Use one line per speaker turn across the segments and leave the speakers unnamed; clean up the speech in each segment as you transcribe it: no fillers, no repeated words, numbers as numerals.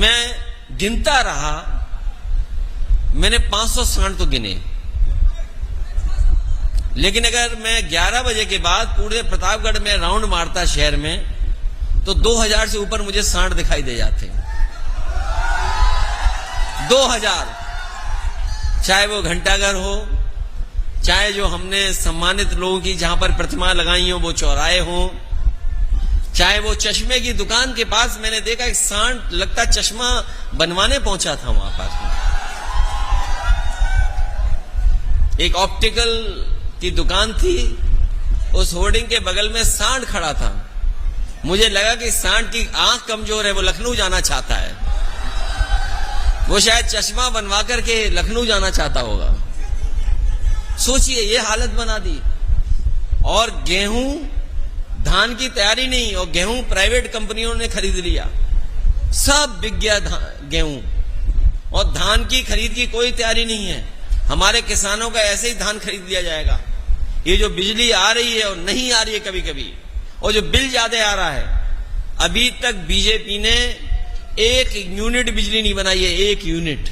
मैं गिनता रहा, मैंने 500 सांड तो गिने, लेकिन अगर मैं 11 बजे के बाद पूरे प्रतापगढ़ में राउंड मारता शहर में तो 2000 से ऊपर मुझे सांड दिखाई दे जाते। 2000, चाहे वो घंटाघर हो, चाहे जो हमने सम्मानित लोगों की जहां पर प्रतिमा लगाई हो वो चौराहे हो, चाहे वो चश्मे की दुकान के पास मैंने देखा एक सांड लगता चश्मा बनवाने पहुंचा था वहां पर। एक ऑप्टिकल की दुकान थी, उस होर्डिंग के बगल में सांड खड़ा था। मुझे लगा कि सांड की आंख कमजोर है, वो लखनऊ जाना चाहता है, वो शायद चश्मा बनवा करके लखनऊ जाना चाहता होगा। सोचिए ये हालत बना दी। और गेहूं, धान की तैयारी नहीं, और गेहूं प्राइवेट कंपनियों ने खरीद लिया, सब बिक गया गेहूं, और धान की खरीद की कोई तैयारी नहीं है। हमारे किसानों का ऐसे ही धान खरीद लिया जाएगा। ये जो बिजली आ रही है और नहीं आ रही है कभी कभी, और जो बिल ज्यादा आ रहा है, अभी तक बीजेपी ने 1 यूनिट बिजली नहीं बनाई है, 1 यूनिट,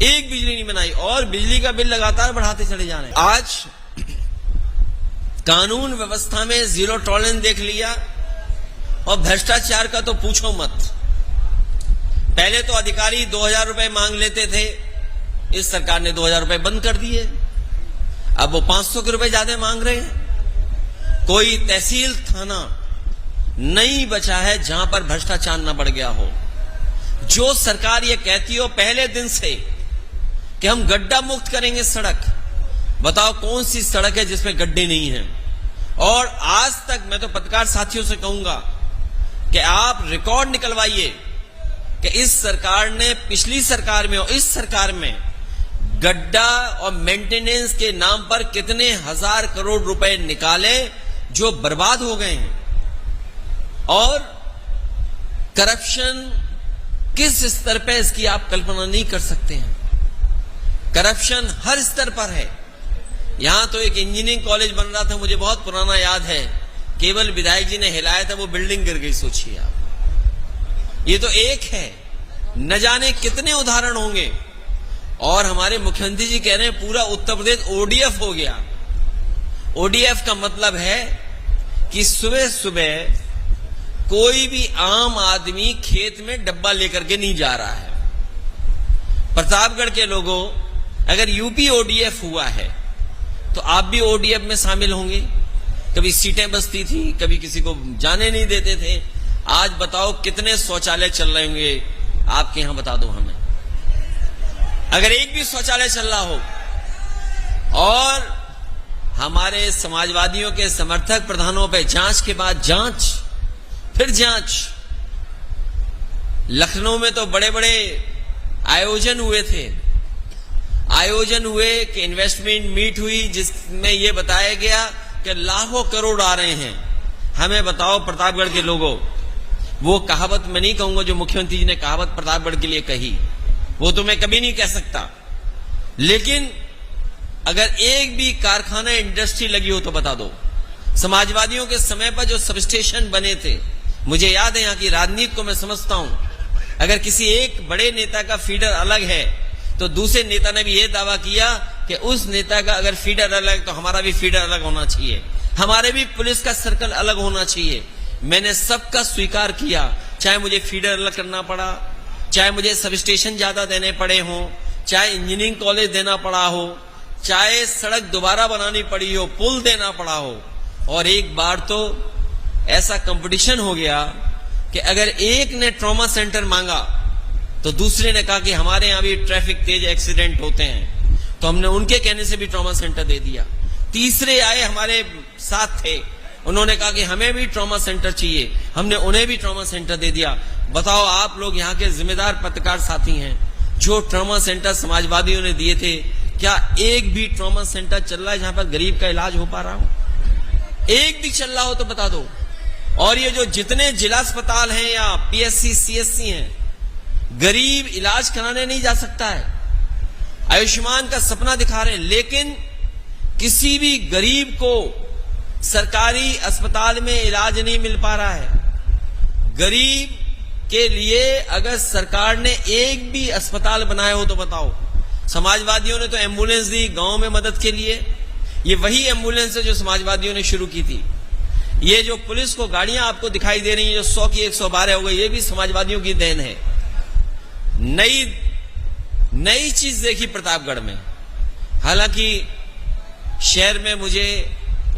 1 बिजली नहीं बनाई, और बिजली का बिल लगातार बढ़ाते चले जा रहे हैं। आज कानून व्यवस्था में जीरो टॉलरेंस देख लिया, और भ्रष्टाचार का तो पूछो मत। पहले तो अधिकारी 2000 रुपए मांग लेते थे, इस सरकार ने 2000 रुपए बंद कर दिए, अब वो 500 के रुपए ज्यादा मांग रहे हैं। कोई तहसील थाना नहीं बचा है जहां पर भ्रष्टाचार न बढ़ गया हो। जो सरकार ये कहती हो पहले दिन से कि हम गड्ढा मुक्त करेंगे सड़क, बताओ कौन सी सड़क है जिसमें गड्ढे नहीं हैं? और आज तक मैं तो पत्रकार साथियों से कहूंगा कि आप रिकॉर्ड निकलवाइए कि इस सरकार ने पिछली सरकार में और इस सरकार में गड्ढा और मेंटेनेंस के नाम पर कितने हजार करोड़ रुपए निकाले जो बर्बाद हो गए हैं। और करप्शन किस स्तर पे, इसकी आप कल्पना नहीं कर सकते हैं। करप्शन हर स्तर पर है। यहां तो एक इंजीनियरिंग कॉलेज बन रहा था, मुझे बहुत पुराना याद है, केवल विधायक जी ने हिलाया था, वो बिल्डिंग गिर गई। सोचिए आप, ये तो एक है, न जाने कितने उदाहरण होंगे। और हमारे मुख्यमंत्री जी कह रहे हैं पूरा उत्तर प्रदेश ओडीएफ हो गया। ओडीएफ का मतलब है कि सुबह सुबह कोई भी आम आदमी खेत में डब्बा लेकर के नहीं जा रहा है। प्रतापगढ़ के लोगों, अगर यूपी ओडीएफ हुआ है तो आप भी ओडीएफ में शामिल होंगे। कभी सीटें बचती थी, कभी किसी को जाने नहीं देते थे। आज बताओ कितने शौचालय चल रहे होंगे आपके यहां, बता दो हमें। अगर एक भी शौचालय चल रहा हो। और हमारे समाजवादियों के समर्थक प्रधानों पे जांच के बाद जांच, फिर जांच। लखनऊ में तो बड़े बड़े आयोजन हुए थे, आयोजन हुए कि इन्वेस्टमेंट मीट हुई जिसमें यह बताया गया कि लाखों करोड़ आ रहे हैं। हमें बताओ प्रतापगढ़ के लोगों, वो कहावत मैं नहीं कहूंगा जो मुख्यमंत्री जी ने कहावत प्रतापगढ़ के लिए कही, वो तो मैं कभी नहीं कह सकता, लेकिन अगर एक भी कारखाना इंडस्ट्री लगी हो तो बता दो। समाजवादियों के समय पर जो सबस्टेशन बने थे, मुझे याद है, यहां की राजनीति को मैं समझता हूं, अगर किसी एक बड़े नेता का फीडर अलग है तो दूसरे नेता ने भी यह दावा किया कि उस नेता का अगर फीडर अलग तो हमारा भी फीडर अलग होना चाहिए, हमारे भी पुलिस का सर्कल अलग होना चाहिए। मैंने सबका स्वीकार किया, चाहे मुझे फीडर अलग करना पड़ा, चाहे मुझे सबस्टेशन ज्यादा देने पड़े हों, चाहे इंजीनियरिंग कॉलेज देना पड़ा हो, चाहे सड़क दोबारा बनानी पड़ी हो, पुल देना पड़ा हो। और एक बार तो ऐसा कंपटीशन हो गया कि अगर एक ने ट्रॉमा सेंटर मांगा तो दूसरे ने कहा कि हमारे यहां भी ट्रैफिक तेज एक्सीडेंट होते हैं, तो हमने उनके कहने से भी ट्रॉमा सेंटर दे दिया। तीसरे आए हमारे साथ थे, उन्होंने कहा कि हमें भी ट्रॉमा सेंटर चाहिए, हमने उन्हें भी ट्रॉमा सेंटर दे दिया। बताओ आप लोग यहाँ के जिम्मेदार पत्रकार साथी हैं, जो ट्रॉमा सेंटर समाजवादियों ने दिए थे, क्या एक भी ट्रॉमा सेंटर चल रहा है जहां पर गरीब का इलाज हो पा रहा हो? एक भी चल रहा हो तो बता दो। और ये जो जितने जिला अस्पताल हैं या पीएससी सीएससी हैं, गरीब इलाज कराने नहीं जा सकता है। आयुष्मान का सपना दिखा रहे हैं, लेकिन किसी भी गरीब को सरकारी अस्पताल में इलाज नहीं मिल पा रहा है। गरीब के लिए अगर सरकार ने एक भी अस्पताल बनाया हो तो बताओ। समाजवादियों ने तो एम्बुलेंस दी गांव में मदद के लिए, ये वही एम्बुलेंस है जो समाजवादियों ने शुरू की थी। ये जो पुलिस को गाड़ियां आपको दिखाई दे रही हैं जो 100 की 112 हो गई, ये भी समाजवादियों की देन है। नई चीज देखी प्रतापगढ़ में। हालांकि शहर में मुझे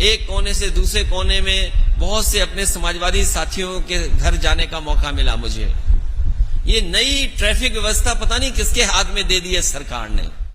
एक कोने से दूसरे कोने में बहुत से अपने समाजवादी साथियों के घर जाने का मौका मिला मुझे। ये नई ट्रैफिक व्यवस्था पता नहीं किसके हाथ में दे दी है सरकार ने।